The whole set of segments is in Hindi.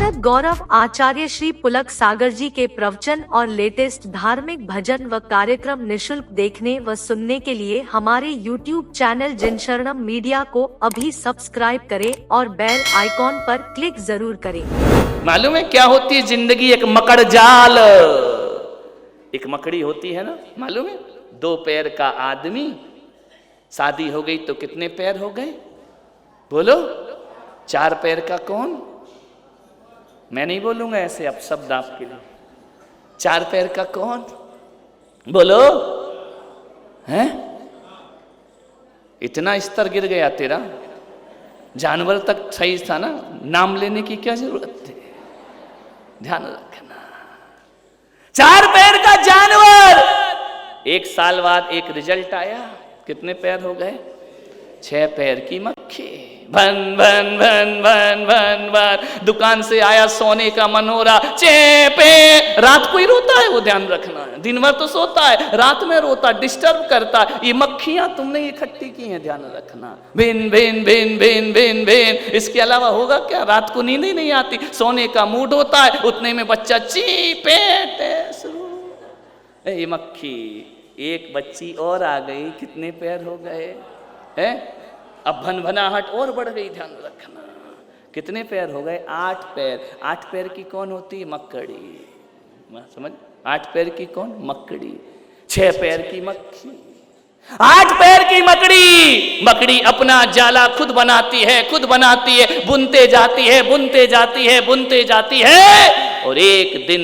गायक गौरव आचार्य श्री पुलक सागर जी के प्रवचन और लेटेस्ट धार्मिक भजन व कार्यक्रम निशुल्क देखने व सुनने के लिए हमारे YouTube चैनल जिनशरणम मीडिया को अभी सब्सक्राइब करें और बेल आइकॉन पर क्लिक जरूर करें। मालूम है क्या होती है जिंदगी? एक मकड़ जाल, एक मकड़ी होती है ना, मालूम है? 2 पैर का आदमी, शादी हो गई तो कितने पैर हो गए? बोलो। 4 पैर का कौन? मैं नहीं बोलूंगा ऐसे, अब शब्द आपके लिए। 4 पैर का कौन? बोलो। हैं? इतना स्तर गिर गया तेरा, जानवर तक सही था ना, नाम लेने की क्या जरूरत थी? ध्यान रखना। 4 पैर का जानवर, 1 साल बाद एक रिजल्ट आया, कितने पैर हो गए? 6 पैर की मक्खी। भन भन भन भन भन भन। दुकान से आया सोने का मनोरा, चेपे। रात को ही रोता है वो, ध्यान रखना है। दिन भर तो सोता है, रात में रोता, डिस्टर्ब करता है। ये मक्खियां तुमने इकट्ठी की हैं, ध्यान रखना। भिन भिन भिन भिन भिन भिन। इसके अलावा होगा क्या? रात को नींद ही नहीं आती, सोने का मूड होता है, उतने में बच्चा चीपे शुरू। ये मक्खी, एक बच्ची और आ गई, कितने पैर हो गए हैं? अब भनभनाहट और बढ़ गई, ध्यान रखना। कितने पैर हो गए? 8 पैर। 8 पैर की कौन होती है? मकड़ी। समझ? 8 पैर की कौन? मकड़ी। 6 पैर की मक्खी, 8 पैर की मकड़ी। मकड़ी अपना जाला खुद बनाती है, खुद बनाती है, बुनते जाती है, बुनते जाती है, बुनते जाती है, और एक दिन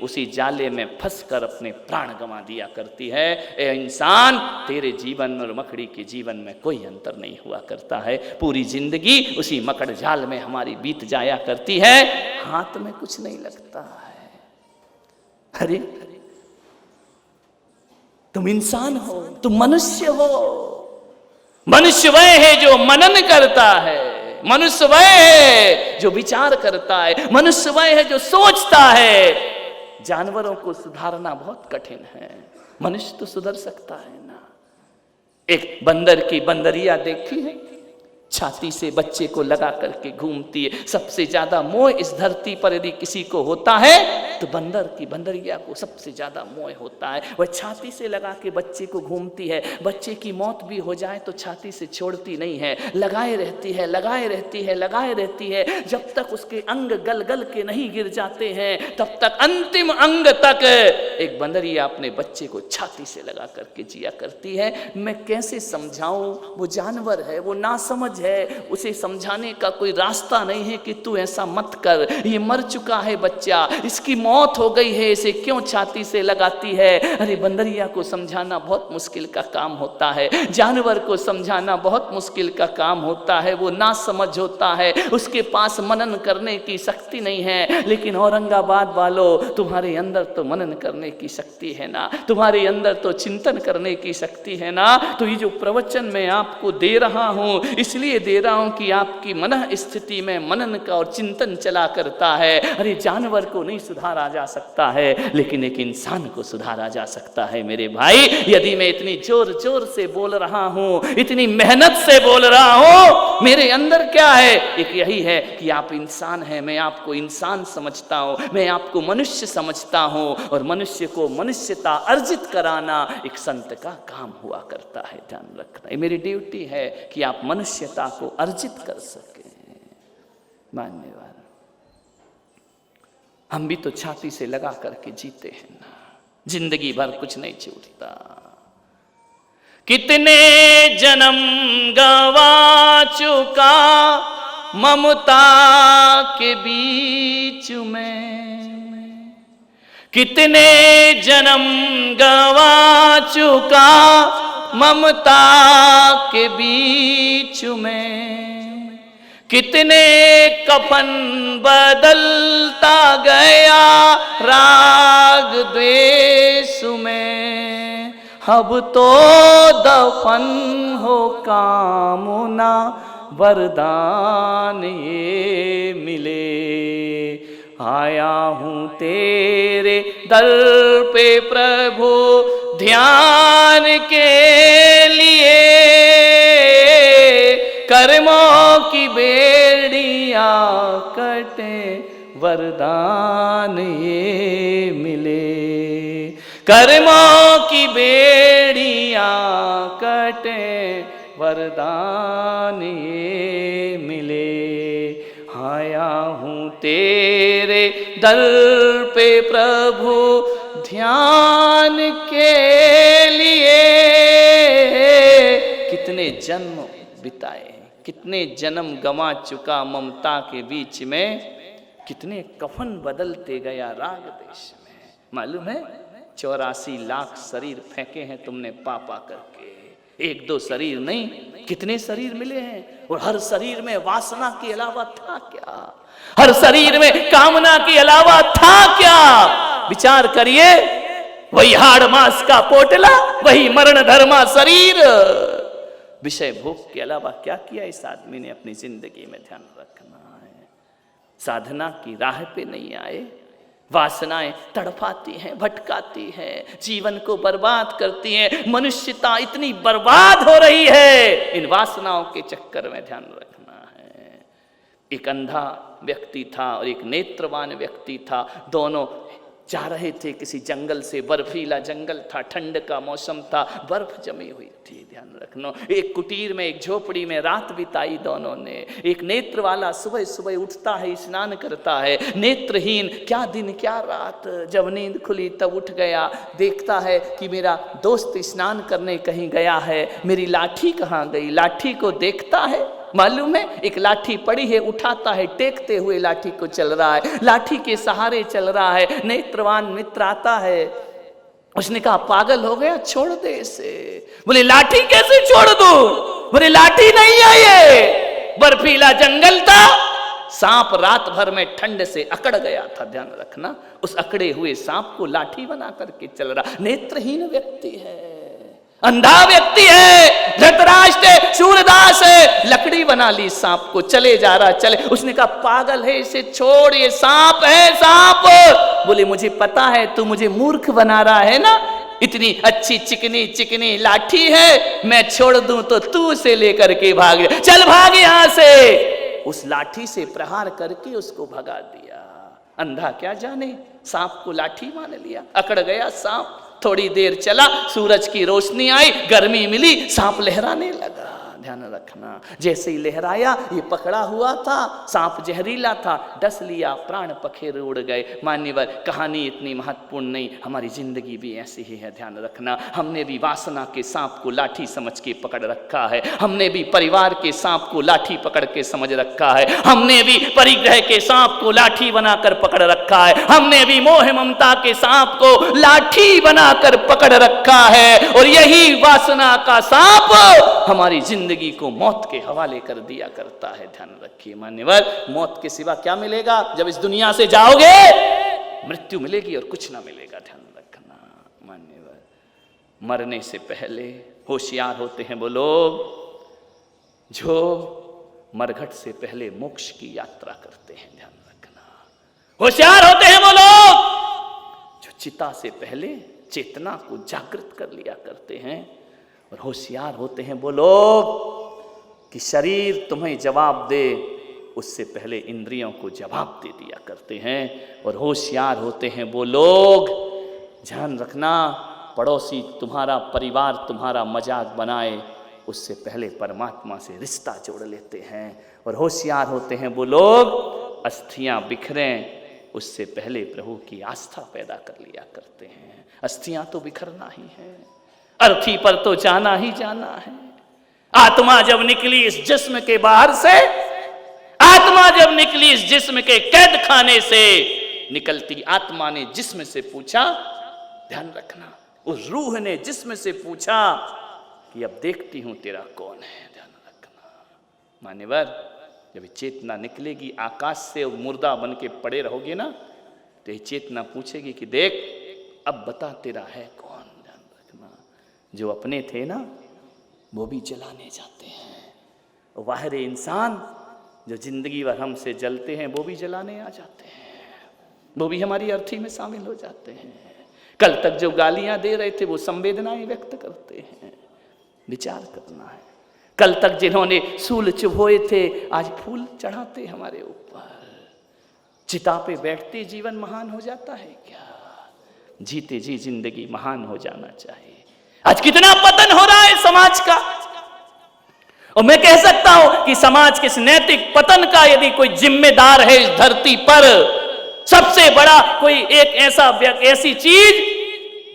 उसी जाले में फंसकर अपने प्राण गंवा दिया करती है। ए इंसान, तेरे जीवन में और मकड़ी के जीवन में कोई अंतर नहीं हुआ करता है। पूरी जिंदगी उसी मकड़ जाल में हमारी बीत जाया करती है, हाथ में कुछ नहीं लगता है। अरे तुम इंसान हो, तुम मनुष्य हो। मनुष्य वह है जो मनन करता है, मनुष्य वह है जो विचार करता है, मनुष्य वह है जो सोचता है। जानवरों को सुधारना बहुत कठिन है, मनुष्य तो सुधर सकता है ना। एक बंदर की बंदरिया देखी है, छाती से बच्चे को लगा करके घूमती है। सबसे ज्यादा मोह इस धरती पर यदि किसी को होता है तो बंदर की बंदरिया को सबसे ज्यादा मोह होता है। वह छाती से लगा के बच्चे को घूमती है, बच्चे की मौत भी हो जाए तो छाती से छोड़ती नहीं है, लगाए रहती है, लगाए रहती है, लगाए रहती है, जब तक उसके अंग गल गल के नहीं गिर जाते हैं, तब तक अंतिम अंग तक एक बंदरिया अपने बच्चे को छाती से लगा करके जिया करती है। मैं कैसे समझाऊं? वो जानवर है, वो ना समझ है, उसे समझाने का कोई रास्ता नहीं है कि तू ऐसा मत कर, ये मर चुका है बच्चा, इसकी मौत हो गई है, इसे क्यों छाती से लगाती है? अरे बंदरिया को समझाना बहुत मुश्किल का काम होता है, जानवर को समझाना बहुत मुश्किल का काम होता है। वो ना समझ होता है, उसके पास मनन करने की शक्ति नहीं है। लेकिन औरंगाबाद वालों, तुम्हारे अंदर तो मनन करने की शक्ति है ना, तुम्हारे अंदर तो चिंतन करने की शक्ति है ना। तो ये जो प्रवचन मैं आपको दे रहा हूं, इसलिए दे रहा हूं कि आपकी मन स्थिति में मनन का और चिंतन चला करता है। अरे जानवर को नहीं सुधारा जा सकता है, लेकिन एक इंसान को सुधारा जा सकता है मेरे भाई। यदि मैं इतनी जोर जोर से बोल रहा हूं, इतनी मेहनत से बोल रहा हूं, मेरे अंदर क्या है? एक यही है कि आप इंसान हैं, मैं आपको इंसान समझता हूं, मैं आपको मनुष्य समझता हूं, और मनुष्य को मनुष्यता अर्जित कराना एक संत का काम हुआ करता है। ध्यान रखना, ये मेरी ड्यूटी है कि आप मनुष्यता को अर्जित कर सके। मान्यवर, हम भी तो छाती से लगा करके जीते हैं ना, जिंदगी भर कुछ नहीं छूटता। कितने जन्म गवा चुका ममता के बीच में, कितने जन्म गवा चुका ममता के बीच में, कितने कफन बदलता गया राग द्वेष में। अब तो दफन हो कामना वरदान ये मिले, आया हूँ तेरे दर पे प्रभु ध्यान के लिए, कर्मों की बेड़ियां कटे वरदान ये मिले, कर्मों की बेड़ियां कटे वरदान ये मिले। आया हूँ तेरे दर पे प्रभु ध्यान के लिए। कितने जन्म बिताए, कितने जन्म गंवा चुका ममता के बीच में, कितने कफन बदलते गया राग देश में। मालूम है 84 लाख शरीर फेंके हैं तुमने पापा करके, एक दो शरीर नहीं, कितने शरीर मिले हैं। और हर शरीर में वासना के अलावा था क्या? हर शरीर में कामना के अलावा था क्या? विचार करिए, वही हाड़ मांस का पोटला, वही मरण धर्मा शरीर, विषय भोग के अलावा क्या किया इस आदमी ने अपनी जिंदगी में? ध्यान रखना है, साधना की राह पे नहीं आए, वासनाएं तड़पाती हैं, भटकाती हैं, जीवन को बर्बाद करती हैं। मनुष्यता इतनी बर्बाद हो रही है इन वासनाओं के चक्कर में। ध्यान रखना है, एक अंधा व्यक्ति था और एक नेत्रवान व्यक्ति था, दोनों जा रहे थे किसी जंगल से। बर्फीला जंगल था, ठंड का मौसम था, बर्फ जमी हुई थी। ध्यान रखना, एक कुटीर में, एक झोपड़ी में रात बिताई दोनों ने। एक नेत्र वाला सुबह सुबह उठता है, स्नान करता है। नेत्रहीन क्या दिन क्या रात, जब नींद खुली तब उठ गया, देखता है कि मेरा दोस्त स्नान करने कहीं गया है, मेरी लाठी कहाँ गई। लाठी को देखता है, मालूम है एक लाठी पड़ी है, उठाता है, टेकते हुए लाठी को चल रहा है, लाठी के सहारे चल रहा है। नेत्रवान मित्र आता है, उसने कहा पागल हो गया, छोड़ दे इसे। बोले लाठी कैसे छोड़ दूं? बोले लाठी नहीं है ये, बर्फीला जंगल था, सांप रात भर में ठंड से अकड़ गया था। ध्यान रखना, उस अकड़े हुए सांप को लाठी बना करके चल रहा। नेत्रहीन व्यक्ति है, अंधा व्यक्ति है, धृतराष्ट्र सूरदास है, लकड़ी बना ली सांप को, चले जा रहा, चले। उसने कहा पागल है, इसे छोड़, ये सांप है, सांप। बोले मुझे पता है, तू मुझे मूर्ख बना रहा है ना, इतनी अच्छी चिकनी चिकनी लाठी है, मैं छोड़ दूं तो तू उसे लेकर के भाग जा, चल भाग यहां से। उस लाठी से प्रहार करके उसको भगा दिया। अंधा क्या जाने, सांप को लाठी मान लिया, अकड़ गया सांप। थोड़ी देर चला, सूरज की रोशनी आई, गर्मी मिली, सांप लहराने लगा। ध्यान रखना, जैसे ही लहराया, ये पकड़ा हुआ था, सांप जहरीला था, डस लिया, प्राण पखेरु उड़ गए। मान्यवर, कहानी इतनी महत्वपूर्ण नहीं, हमारी जिंदगी भी ऐसी ही है। ध्यान रखना, हमने भी वासना के सांप को लाठी समझ के पकड़ रखा है, हमने भी परिवार के सांप को लाठी पकड़ के समझ रखा है, हमने भी परिग्रह के सांप को लाठी बनाकर पकड़ रखा है, हमने भी मोह ममता के सांप को लाठी बनाकर पकड़ रखा है। और यही वासना का सांप हमारी जिंदगी को मौत के हवाले कर दिया करता है। ध्यान रखिए मान्यवर, मौत के सिवा क्या मिलेगा? जब इस दुनिया से जाओगे मृत्यु मिलेगी और कुछ ना मिलेगा। ध्यान रखना मान्यवर, मरने से पहले होशियार होते हैं वो लोग जो मरघट से पहले मोक्ष की यात्रा करते हैं। ध्यान रखना, होशियार होते हैं वो लोग जो चिता से पहले चेतना को जागृत कर लिया करते हैं। और होशियार होते हैं वो लोग कि शरीर तुम्हें जवाब दे उससे पहले इंद्रियों को जवाब दे दिया करते हैं। और होशियार होते हैं वो लोग, ध्यान रखना, पड़ोसी तुम्हारा, परिवार तुम्हारा मजाक बनाए उससे पहले परमात्मा से रिश्ता जोड़ लेते हैं। और होशियार होते हैं वो लोग, अस्थियां बिखरें उससे पहले प्रभु की आस्था पैदा कर लिया करते हैं। अस्थियां तो बिखरना ही है, अर्थी पर तो जाना ही जाना है। आत्मा जब निकली इस जिस्म के बाहर से, आत्मा जब निकली इस जिस्म के कैद खाने से, निकलती आत्मा ने जिस्म से पूछा, ध्यान रखना, उस रूह ने जिस्म से पूछा कि अब देखती हूं तेरा कौन है। ध्यान रखना मान्यवर, जब चेतना निकलेगी आकाश से और मुर्दा बन के पड़े रहोगे ना, तो ये चेतना पूछेगी कि देख अब बता तेरा है कौन। जो अपने थे ना वो भी जलाने जाते हैं, बाहरी इंसान जो जिंदगी भर हमसे जलते हैं वो भी जलाने आ जाते हैं, वो भी हमारी अर्थी में शामिल हो जाते हैं। कल तक जो गालियां दे रहे थे वो संवेदनाएं व्यक्त करते हैं। विचार करना है, कल तक जिन्होंने सूल चुभोए थे आज फूल चढ़ाते हमारे ऊपर। चिता पे बैठते जीवन महान हो जाता है क्या? जीते जी जिंदगी महान हो जाना चाहिए। आज कितना पतन हो रहा है समाज का, और मैं कह सकता हूं कि समाज के इस नैतिक पतन का यदि कोई जिम्मेदार है इस धरती पर, सबसे बड़ा कोई एक ऐसी चीज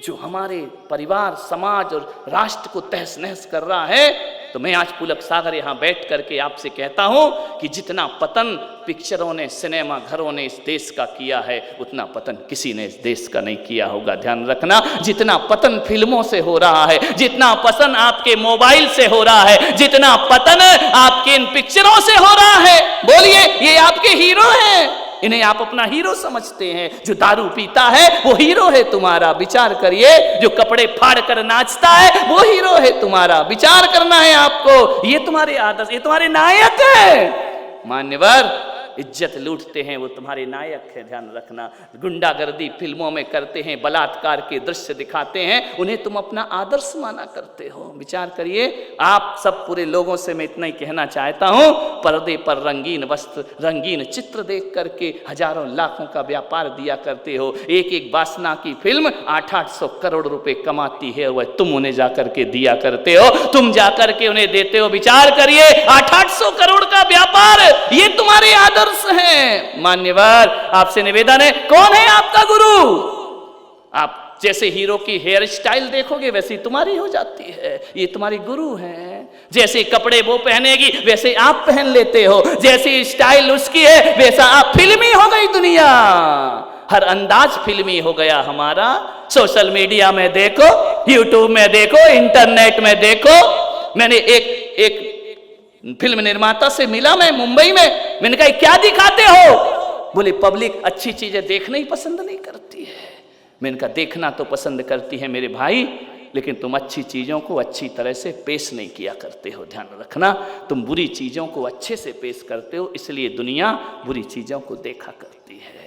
जो हमारे परिवार, समाज और राष्ट्र को तहस नहस कर रहा है, तो मैं आज पुलक सागर यहां बैठ करके आपसे कहता हूं कि जितना पतन पिक्चरों ने, सिनेमा घरों ने इस देश का किया है, उतना पतन किसी ने इस देश का नहीं किया होगा। ध्यान रखना, जितना पतन फिल्मों से हो रहा है, जितना पतन आपके मोबाइल से हो रहा है, जितना पतन आपके इन पिक्चरों से हो रहा है, बोलिए ये आपके हीरो हैं, इन्हें आप अपना हीरो समझते हैं। जो दारू पीता है वो हीरो है तुम्हारा, विचार करिए। जो कपड़े फाड़ कर नाचता है वो हीरो है तुम्हारा, विचार करना है आपको। ये तुम्हारे आदर्श, ये तुम्हारे नायक है। मान्यवर, इज्जत लूटते हैं वो तुम्हारे नायक है, ध्यान रखना। गुंडागर्दी फिल्मों में करते हैं, बलात्कार के दृश्य दिखाते हैं, उन्हें तुम अपना आदर्श माना करते हो। विचार करिए। आप सब पूरे लोगों से मैं इतना ही कहना चाहता हूं, पर्दे पर रंगीन वस्त्र, रंगीन चित्र देख करके हजारों लाखों का व्यापार दिया करते हो। एक एक वासना की फिल्म 800 करोड़ रुपए कमाती है, वह तुम उन्हें जाकर के दिया करते हो, तुम जाकर के उन्हें देते हो। विचार करिए, 800 करोड़ का व्यापार, ये तुम्हारे आदर्श हैं। मान्यवर, आपसे निवेदन है, कौन है आपका गुरु? आप जैसे हीरो की हेयर स्टाइल देखोगे वैसी तुम्हारी हो जाती है, ये तुम्हारे गुरु हैं। जैसे कपड़े वो पहनेगी वैसे आप पहन लेते हो, जैसी स्टाइल उसकी है वैसा आप। फिल्मी हो गई दुनिया, हर अंदाज फिल्मी हो गया हमारा। सोशल मीडिया में देखो, यूट्यूब में देखो, इंटरनेट में देखो। मैंने एक फिल्म निर्माता से मिला मैं मुंबई में, मैंने कहा क्या दिखाते हो? बोले पब्लिक अच्छी चीजें देखना ही पसंद नहीं करती है। मैंने कहा देखना तो पसंद करती है मेरे भाई, लेकिन तुम अच्छी चीजों को अच्छी तरह से पेश नहीं किया करते हो। ध्यान रखना, तुम बुरी चीजों को अच्छे से पेश करते हो, इसलिए दुनिया बुरी चीजों को देखा करती है।